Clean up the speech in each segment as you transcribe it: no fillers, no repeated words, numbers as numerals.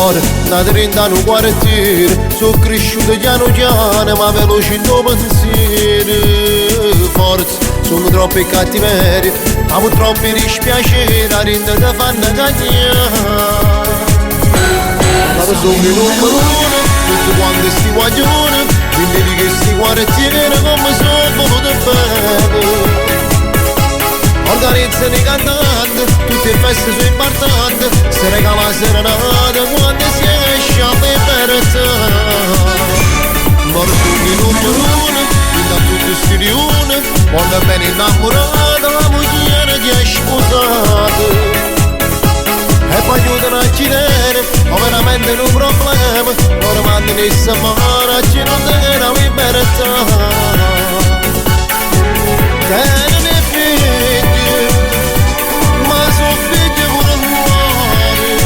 Loro, da 30 anni quartiere, sono cresciuto piano piano, ma veloce in tuo pensiero. Forse sono troppi cattiveria, amo troppi dispiaceri, la rinda da fanno cagnare. Ma sono il numero uno, tutti quanti sti guaglioni, quindi che sti quartiere come sono voluto bene. Organizzano i cantanti, tutte le feste sono importanti, si regala la serenata quando si esce a libertà. Loro sono i numero uno, quindi a tutti sti riuni, quando è ben innamorata la moglie che è sposata. E poi aiutano a girare, ma veramente è un problema, loro mandano in Samara, ci non tiene la libertà. Tenere i figli, ma sono figli pure muore,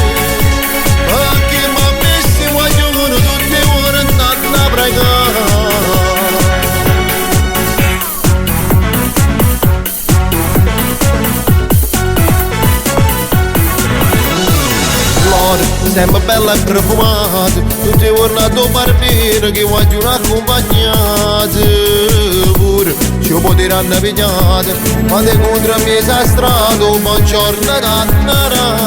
perché mi ha messi guaglione tutte ore andando a pregare. Sempre bella e profumata, tutti i giorni a tuo barbiere che vogliono accompagnate. Pure ci può dire a pigliate, quando incontra mi esastrato, buongiorno d'annara.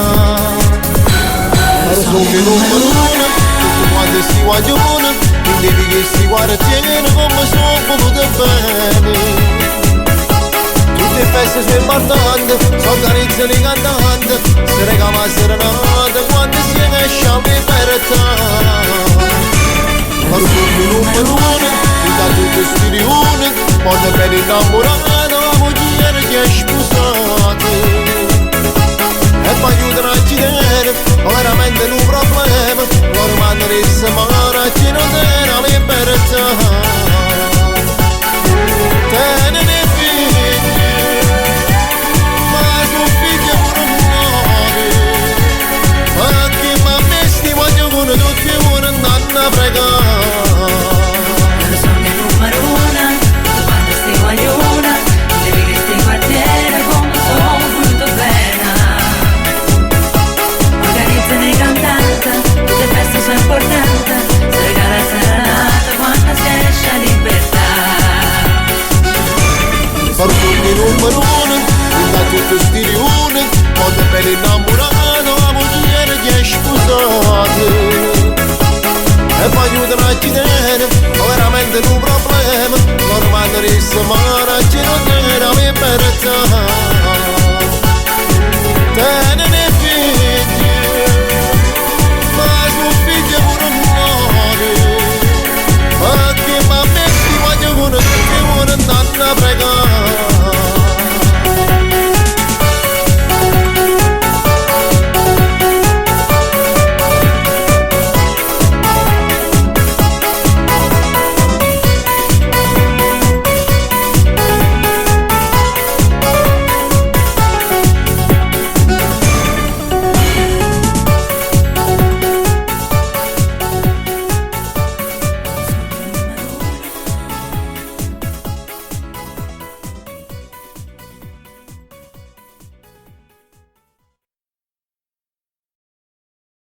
Loro sono i numero uno, tutti quanti sti guaglioni, quindi che sti quartieri come sono voluto bene. Tutte le feste sono importanti, si organizzano i cantanti, si regala la serenata quando si esce a libertà. Loro sono i numero uno, da tutti sti riuni, quando è ben innamorata la moglie che è sposata. E poi aiutano a girare, ma veramente è un problema, loro mandano in Samara, ci non tiene la libertà. Tenere i figli, tutti ora andando a pregare. Loro sono il numero uno, quando stai guagliona, devi che stai in quartiere come sono voluto bene. Organizzano i cantanti, tutte le feste sono importanti, si regala la serenata quando si esce a libertà. Loro sono il numero uno, da tutti sti riuni, quando è ben innamorato la moglie che è sposata. E poi aiutano a girare, ma veramente è un problema, loro mandano in Samara, ci non tiene la libertà.